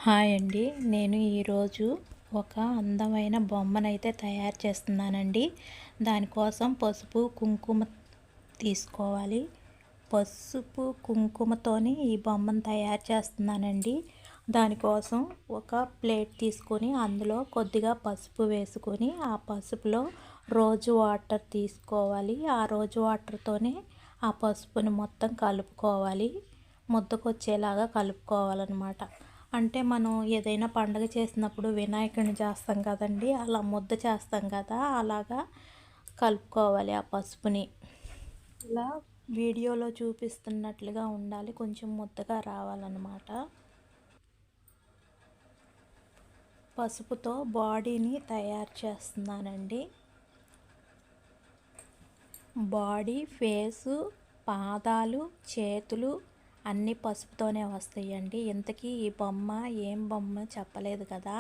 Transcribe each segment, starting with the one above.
Hi అండి. నేను ఈరోజు ఒక అందమైన బొమ్మనైతే తయారు చేస్తున్నానండి. దానికోసం పసుపు కుంకుమ తీసుకోవాలి. పసుపు కుంకుమతోని ఈ బొమ్మను తయారు చేస్తున్నానండి. దానికోసం ఒక ప్లేట్ తీసుకొని అందులో కొద్దిగా పసుపు వేసుకొని ఆ పసుపులో రోజు వాటర్ తీసుకోవాలి. ఆ రోజు వాటర్తోనే ఆ పసుపుని మొత్తం కలుపుకోవాలి. ముద్దకొచ్చేలాగా కలుపుకోవాలన్నమాట. అంటే మనం ఏదైనా పండుగ చేసినప్పుడు వినాయకుడిని చేస్తాం కదండి, అలా ముద్ద చేస్తాం కదా, అలాగా కలుపుకోవాలి ఆ పసుపుని. ఇలా వీడియోలో చూపిస్తున్నట్లుగా ఉండాలి, కొంచెం ముద్దగా రావాలన్నమాట. పసుపుతో బాడీని తయారు చేస్తున్నానండి. బాడీ, ఫేసు, పాదాలు, చేతులు అన్నీ పసుపుతోనే వస్తాయండి. ఇంతకీ ఈ బొమ్మ ఏం బొమ్మ చెప్పలేదు కదా,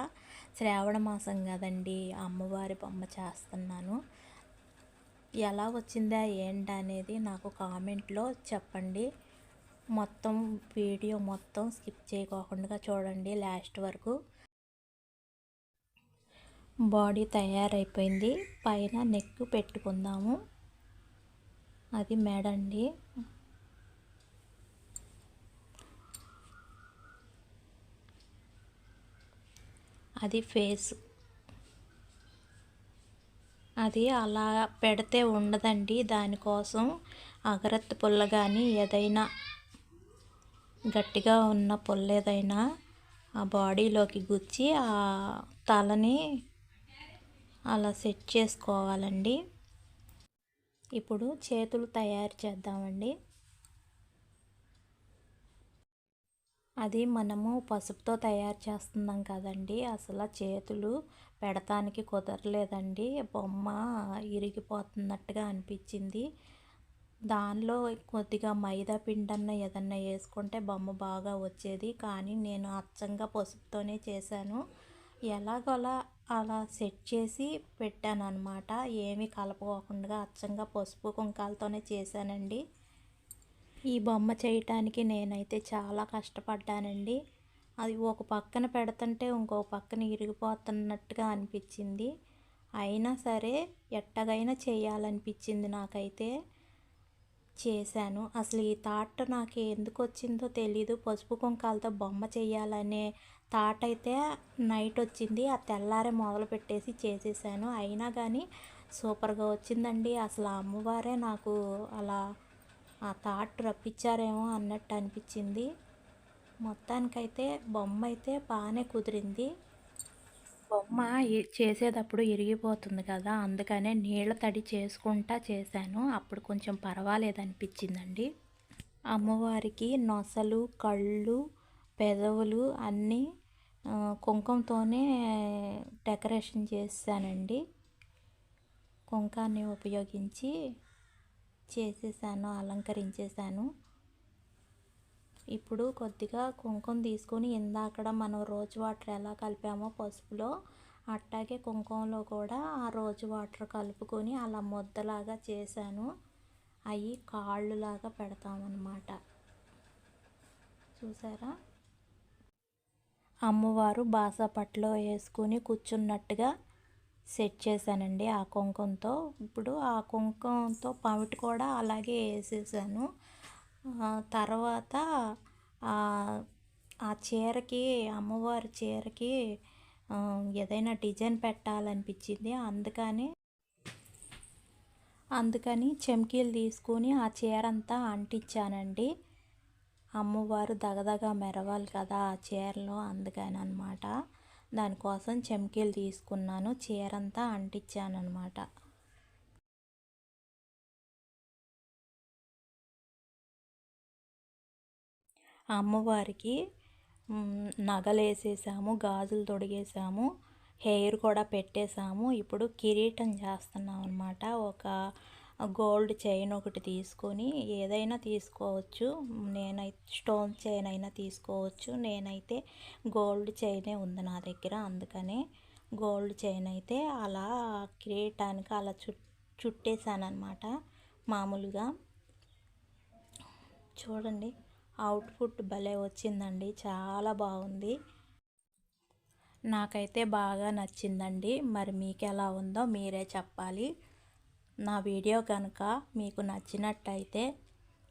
శ్రావణ మాసం కదండి, అమ్మవారి బొమ్మ చేస్తున్నాను. ఎలా వచ్చిందా ఏంటి అనేది నాకు కామెంట్లో చెప్పండి. మొత్తం వీడియో మొత్తం స్కిప్ చేయకోకుండా చూడండి లాస్ట్ వరకు. బాడీ తయారైపోయింది. పైన నెక్ పెట్టుకుందాము. అది మెడండి. అది ఫేస్. అది అలా పెడితే ఉండదండి. దానికోసం అగరత్తు పుల్ల కానీ ఏదైనా గట్టిగా ఉన్న పుల్ల ఏదైనా ఆ బాడీలోకి గుచ్చి ఆ తలని అలా సెట్ చేసుకోవాలండి. ఇప్పుడు చేతులు తయారు చేద్దామండి. అది మనము పసుపుతో తయారు చేస్తున్నాం కదండి, అసలు చేతులు పెడతానికి కుదరలేదండి. బొమ్మ ఇరిగిపోతున్నట్టుగా అనిపించింది. దానిలో కొద్దిగా మైదా పిండన్న ఏదన్నా వేసుకుంటే బొమ్మ బాగా వచ్చేది, కానీ నేను అచ్చంగా పసుపుతోనే చేశాను. ఎలాగోలా అలా సెట్ చేసి పెట్టాను అనమాట. ఏమీ కలపకోకుండా అచ్చంగా పసుపు కుంకాలతోనే చేశానండి. ఈ బొమ్మ చేయటానికి నేనైతే చాలా కష్టపడ్డానండి. అది ఒక పక్కన పెడుతుంటే ఇంకో పక్కన ఇరిగిపోతున్నట్టుగా అనిపించింది. అయినా సరే ఎట్టగైనా చేయాలనిపించింది నాకైతే. చేశాను. అసలు ఈ థాట్ నాకు ఎందుకు వచ్చిందో తెలీదు. పసుపు కుంకాలతో బొమ్మ చేయాలనే థాట్ అయితే నైట్ వచ్చింది. ఆ తెల్లారే మొదలు పెట్టేసి చేసేసాను. అయినా కానీ సూపర్గా వచ్చిందండి. అసలు ఆ అమ్మవారే నాకు అలా ఆ థాట్ రప్పించారేమో అన్నట్టు అనిపించింది. మొత్తానికైతే బొమ్మ అయితే బాగానే కుదిరింది. బొమ్మ చేసేటప్పుడు ఇరిగిపోతుంది కదా, అందుకనే నీళ్ళ తడి చేసుకుంటా చేశాను. అప్పుడు కొంచెం పర్వాలేదు అనిపించిందండి. అమ్మవారికి నొసలు, కళ్ళు, పెదవులు అన్నీ కుంకుమతోనే డెకరేషన్ చేశానండి. కుంకాన్ని ఉపయోగించి చేసేసాను, అలంకరించేసాను. ఇప్పుడు కొద్దిగా కుంకుమ తీసుకొని ఇందాకడ మనం రోజు వాటర్ ఎలా కలిపామో పసుపులో, అట్టాగే కుంకుమలో కూడా ఆ రోజు వాటర్ కలుపుకొని అలా ముద్దలాగా చేశాను. అవి కాళ్ళులాగా పెడతామన్నమాట. చూసారా, అమ్మవారు బాసాపట్లో వేసుకుని కూర్చున్నట్టుగా సెట్ చేశానండి ఆ కుంకుమతో. ఇప్పుడు ఆ కుంకుమతో పమిటి కూడా అలాగే వేసేసాను. తర్వాత ఆ చీరకి, అమ్మవారి చీరకి ఏదైనా డిజైన్ పెట్టాలనిపించింది. అందుకని చెమ్కీలు తీసుకొని ఆ చీర అంతా అంటించానండి. అమ్మవారు దగదగా మెరవాలి కదా ఆ చీరలో, అందుకని అనమాట. దానికోసం చెమ్కీలు తీసుకున్నాను, చీరంతా అంటించాను అనమాట. అమ్మవారికి నగలు వేసేసాము, గాజులు తొడిగేసాము, హెయిర్ కూడా పెట్టేసాము. ఇప్పుడు కిరీటం చేస్తున్నాం అనమాట. ఒక గోల్డ్ చైన్ ఒకటి తీసుకొని, ఏదైనా తీసుకోవచ్చు, నేనైతే స్టోన్ చైన్ అయినా తీసుకోవచ్చు. నేనైతే గోల్డ్ చైనే ఉంది నా దగ్గర, అందుకనే గోల్డ్ చైన్ అయితే అలా కిరీటానికి అలా చుట్టేసాను అనమాట. మామూలుగా చూడండి, అవుట్పుట్ భలే వచ్చిందండి, చాలా బాగుంది. నాకైతే బాగా నచ్చిందండి. మరి మీకు ఎలా ఉందో మీరే చెప్పాలి. నా వీడియో కనుక మీకు నచ్చినట్టయితే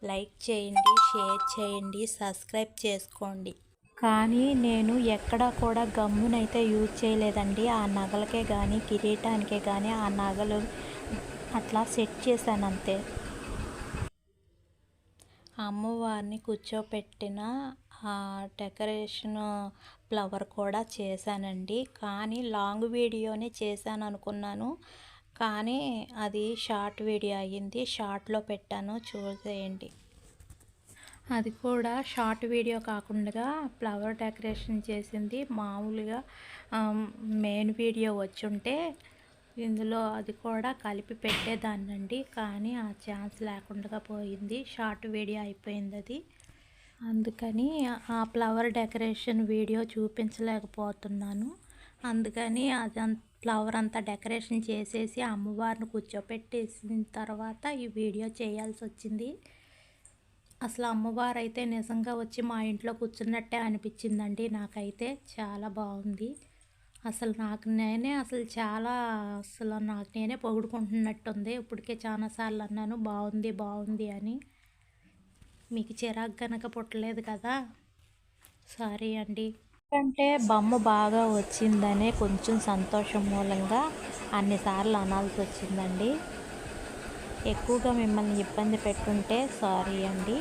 లైక్ చేయండి, షేర్ చేయండి, సబ్స్క్రైబ్ చేసుకోండి. కానీ నేను ఎక్కడా కూడా గమ్మునైతే యూజ్ చేయలేదండి. ఆ నగలకే కానీ కిరీటానికే కానీ ఆ నగలు అట్లా సెట్ చేశాను అంతే. అమ్మవారిని కూర్చోపెట్టిన డెకరేషన్ ఫ్లవర్ కూడా చేశానండి. కానీ లాంగ్ వీడియోనే చేశాను అనుకున్నాను, కానీ అది షార్ట్ వీడియో అయ్యింది. షార్ట్లో పెట్టాను, చూసేయండి. అది కూడా షార్ట్ వీడియో కాకుండా ఫ్లవర్ డెకరేషన్ చేసింది మామూలుగా మెయిన్ వీడియో వచ్చుంటే ఇందులో అది కూడా కలిపి పెట్టేదాన్నండి. కానీ ఆ ఛాన్స్ లేకుండా పోయింది, షార్ట్ వీడియో అయిపోయింది అది. అందుకని ఆ ఫ్లవర్ డెకరేషన్ వీడియో చూపించలేకపోతున్నాను. అందుకని అది ఫ్లవర్ అంతా డెకరేషన్ చేసేసి అమ్మవారిని కూర్చోపెట్టేసిన తర్వాత ఈ వీడియో చేయాల్సి వచ్చింది. అసలు అమ్మవారు అయితే నిజంగా వచ్చి మా ఇంట్లో కూర్చున్నట్టే అనిపించిందండి. నాకైతే చాలా బాగుంది. అసలు నాకు నేనే పొగుడుకుంటున్నట్టుంది. ఇప్పటికే చాలాసార్లు అన్నాను బాగుంది బాగుంది అని. మీకు చిరాకు కనుక పుట్టలేదు కదా, సారీ అండి. ఎందుకంటే బొమ్మ బాగా వచ్చిందనే కొంచెం సంతోషం మూలంగా అన్నిసార్లు అనాల్సి వచ్చిందండి. ఎక్కువగా మిమ్మల్ని ఇబ్బంది పెట్టుంటే సారీ అండి.